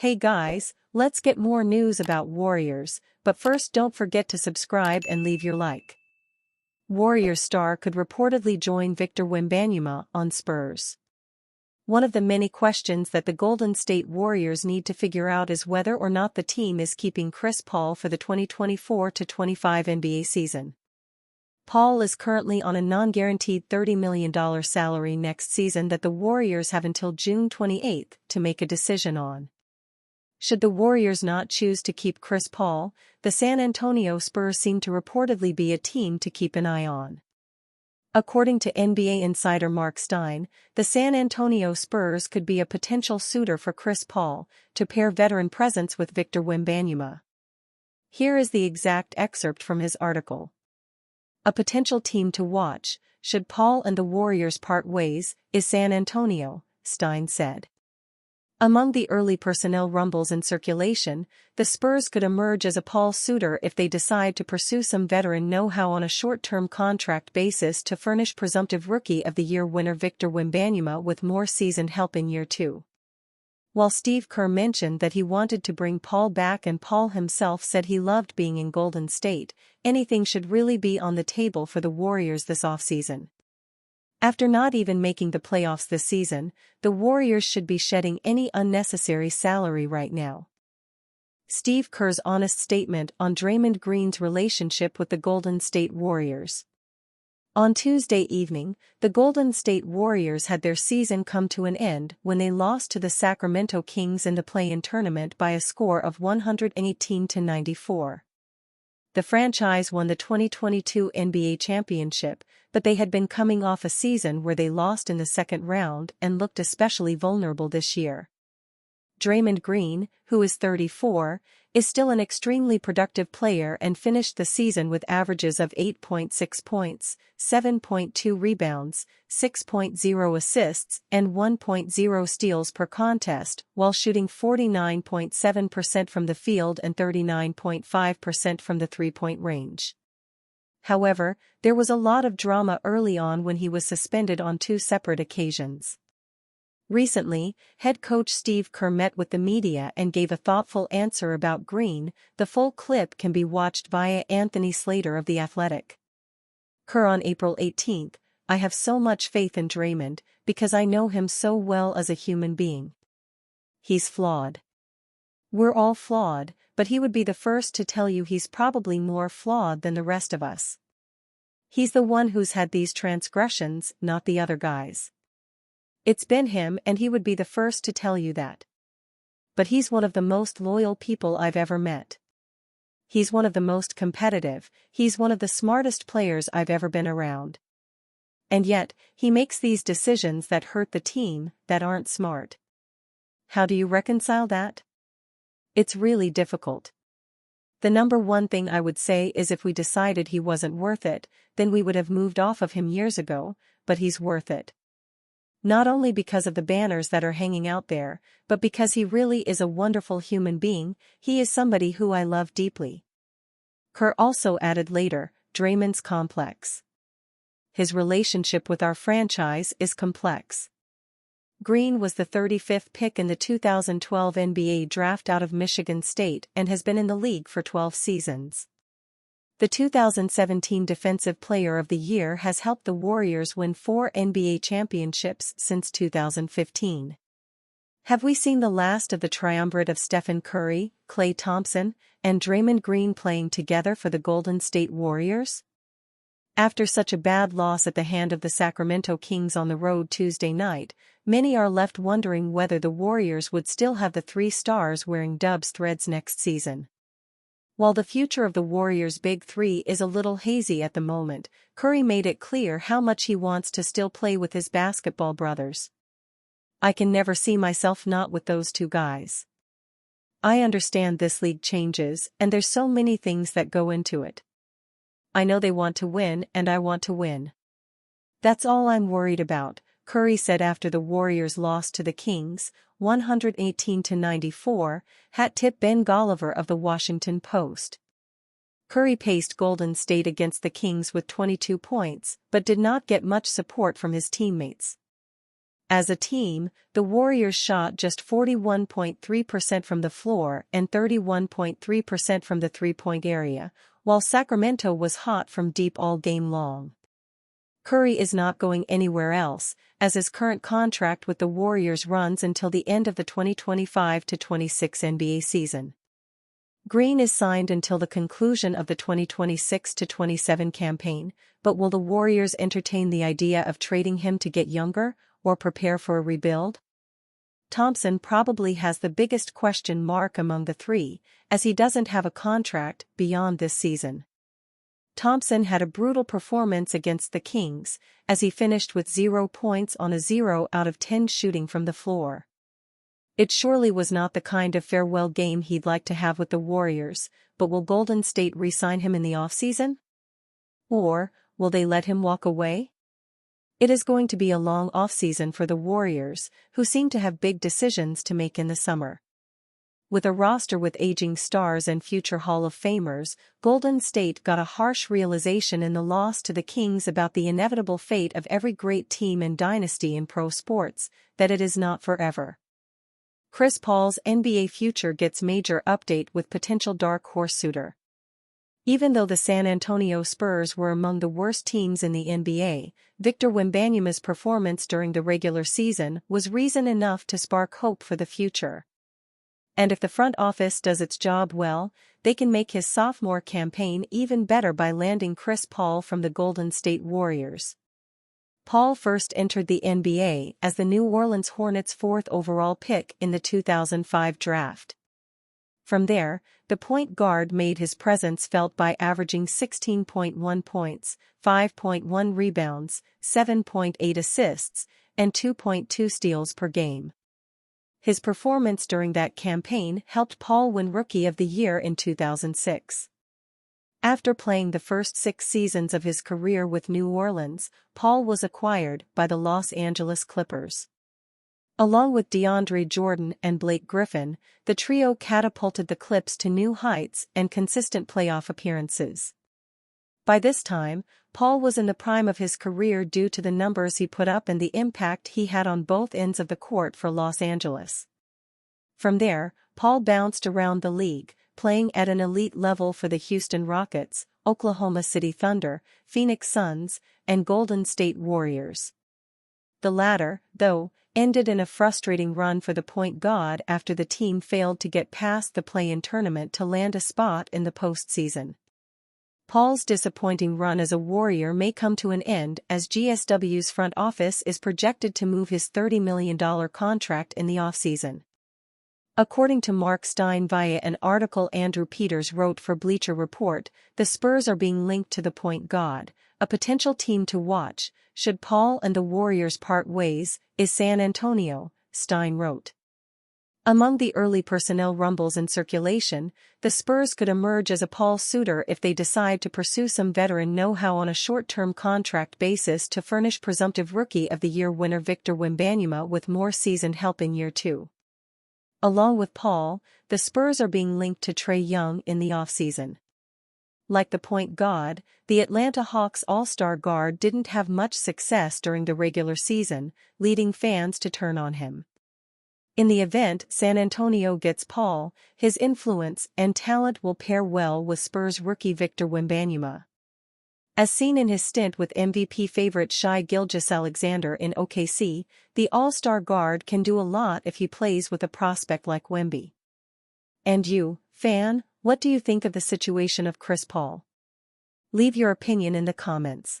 Hey guys, let's get more news about Warriors, but first don't forget to subscribe and leave your like. Warriors star could reportedly join Victor Wembanyama on Spurs. One of the many questions that the Golden State Warriors need to figure out is whether or not the team is keeping Chris Paul for the 2024-25 NBA season. Paul is currently on a non-guaranteed $30 million salary next season that the Warriors have until June 28 to make a decision on. Should the Warriors not choose to keep Chris Paul, the San Antonio Spurs seem to reportedly be a team to keep an eye on. According to NBA insider Mark Stein, the San Antonio Spurs could be a potential suitor for Chris Paul, to pair veteran presence with Victor Wembanyama. Here is the exact excerpt from his article. A potential team to watch, should Paul and the Warriors part ways, is San Antonio, Stein said. Among the early personnel rumbles in circulation, the Spurs could emerge as a Paul suitor if they decide to pursue some veteran know-how on a short-term contract basis to furnish presumptive Rookie of the Year winner Victor Wembanyama with more seasoned help in year two. While Steve Kerr mentioned that he wanted to bring Paul back and Paul himself said he loved being in Golden State, anything should really be on the table for the Warriors this offseason. After not even making the playoffs this season, the Warriors should be shedding any unnecessary salary right now. Steve Kerr's honest statement on Draymond Green's relationship with the Golden State Warriors. On Tuesday evening, the Golden State Warriors had their season come to an end when they lost to the Sacramento Kings in the play-in tournament by a score of 118-94. The franchise won the 2022 NBA championship, but they had been coming off a season where they lost in the second round and looked especially vulnerable this year. Draymond Green, who is 34, is still an extremely productive player and finished the season with averages of 8.6 points, 7.2 rebounds, 6.0 assists, and 1.0 steals per contest, while shooting 49.7% from the field and 39.5% from the three-point range. However, there was a lot of drama early on when he was suspended on two separate occasions. Recently, head coach Steve Kerr met with the media and gave a thoughtful answer about Green. The full clip can be watched via Anthony Slater of The Athletic. Kerr on April 18, "I have so much faith in Draymond, because I know him so well as a human being. He's flawed. We're all flawed, but he would be the first to tell you he's probably more flawed than the rest of us. He's the one who's had these transgressions, not the other guys. It's been him and he would be the first to tell you that. But he's one of the most loyal people I've ever met. He's one of the most competitive, he's one of the smartest players I've ever been around. And yet, he makes these decisions that hurt the team, that aren't smart. How do you reconcile that? It's really difficult. The number one thing I would say is if we decided he wasn't worth it, then we would have moved off of him years ago, but he's worth it. Not only because of the banners that are hanging out there, but because he really is a wonderful human being, he is somebody who I love deeply." Kerr also added later, Draymond's complex. "His relationship with our franchise is complex. Green was the 35th pick in the 2012 NBA draft out of Michigan State and has been in the league for 12 seasons. The 2017 Defensive Player of the Year has helped the Warriors win 4 NBA championships since 2015. Have we seen the last of the triumvirate of Stephen Curry, Klay Thompson, and Draymond Green playing together for the Golden State Warriors? After such a bad loss at the hand of the Sacramento Kings on the road Tuesday night, many are left wondering whether the Warriors would still have the three stars wearing Dubs threads next season. While the future of the Warriors' Big Three is a little hazy at the moment, Curry made it clear how much he wants to still play with his basketball brothers. "I can never see myself not with those two guys. I understand this league changes and there's so many things that go into it. I know they want to win and I want to win. That's all I'm worried about," Curry said after the Warriors lost to the Kings, 118-94, hat tip Ben Golliver of The Washington Post. Curry paced Golden State against the Kings with 22 points, but did not get much support from his teammates. As a team, the Warriors shot just 41.3% from the floor and 31.3% from the three-point area, while Sacramento was hot from deep all game long. Curry is not going anywhere else, as his current contract with the Warriors runs until the end of the 2025-26 NBA season. Green is signed until the conclusion of the 2026-27 campaign, but will the Warriors entertain the idea of trading him to get younger, or prepare for a rebuild? Thompson probably has the biggest question mark among the three, as he doesn't have a contract beyond this season. Thompson had a brutal performance against the Kings, as he finished with 0 points on a 0 out of 10 shooting from the floor. It surely was not the kind of farewell game he'd like to have with the Warriors, but will Golden State re-sign him in the offseason? Or, will they let him walk away? It is going to be a long offseason for the Warriors, who seem to have big decisions to make in the summer. With a roster with aging stars and future Hall of Famers, Golden State got a harsh realization in the loss to the Kings about the inevitable fate of every great team and dynasty in pro sports, that it is not forever. Chris Paul's NBA future gets major update with potential dark horse suitor. Even though the San Antonio Spurs were among the worst teams in the NBA, Victor Wembanyama's performance during the regular season was reason enough to spark hope for the future. And if the front office does its job well, they can make his sophomore campaign even better by landing Chris Paul from the Golden State Warriors. Paul first entered the NBA as the New Orleans Hornets' 4th overall pick in the 2005 draft. From there, the point guard made his presence felt by averaging 16.1 points, 5.1 rebounds, 7.8 assists, and 2.2 steals per game. His performance during that campaign helped Paul win Rookie of the Year in 2006. After playing the first 6 seasons of his career with New Orleans, Paul was acquired by the Los Angeles Clippers. Along with DeAndre Jordan and Blake Griffin, the trio catapulted the Clips to new heights and consistent playoff appearances. By this time, Paul was in the prime of his career due to the numbers he put up and the impact he had on both ends of the court for Los Angeles. From there, Paul bounced around the league, playing at an elite level for the Houston Rockets, Oklahoma City Thunder, Phoenix Suns, and Golden State Warriors. The latter, though, ended in a frustrating run for the point guard after the team failed to get past the play-in tournament to land a spot in the postseason. Paul's disappointing run as a Warrior may come to an end as GSW's front office is projected to move his $30 million contract in the offseason. According to Mark Stein via an article Andrew Peters wrote for Bleacher Report, the Spurs are being linked to the point guard, a potential team to watch, should Paul and the Warriors part ways, is San Antonio, Stein wrote. Among the early personnel rumbles in circulation, the Spurs could emerge as a Paul suitor if they decide to pursue some veteran know-how on a short-term contract basis to furnish presumptive Rookie of the Year winner Victor Wembanyama with more seasoned help in year 2. Along with Paul, the Spurs are being linked to Trae Young in the offseason. Like the point guard, the Atlanta Hawks all-star guard didn't have much success during the regular season, leading fans to turn on him. In the event San Antonio gets Paul, his influence and talent will pair well with Spurs rookie Victor Wembanyama. As seen in his stint with MVP favorite Shai Gilgeous-Alexander in OKC, the all-star guard can do a lot if he plays with a prospect like Wemby. And you, fan, what do you think of the situation of Chris Paul? Leave your opinion in the comments.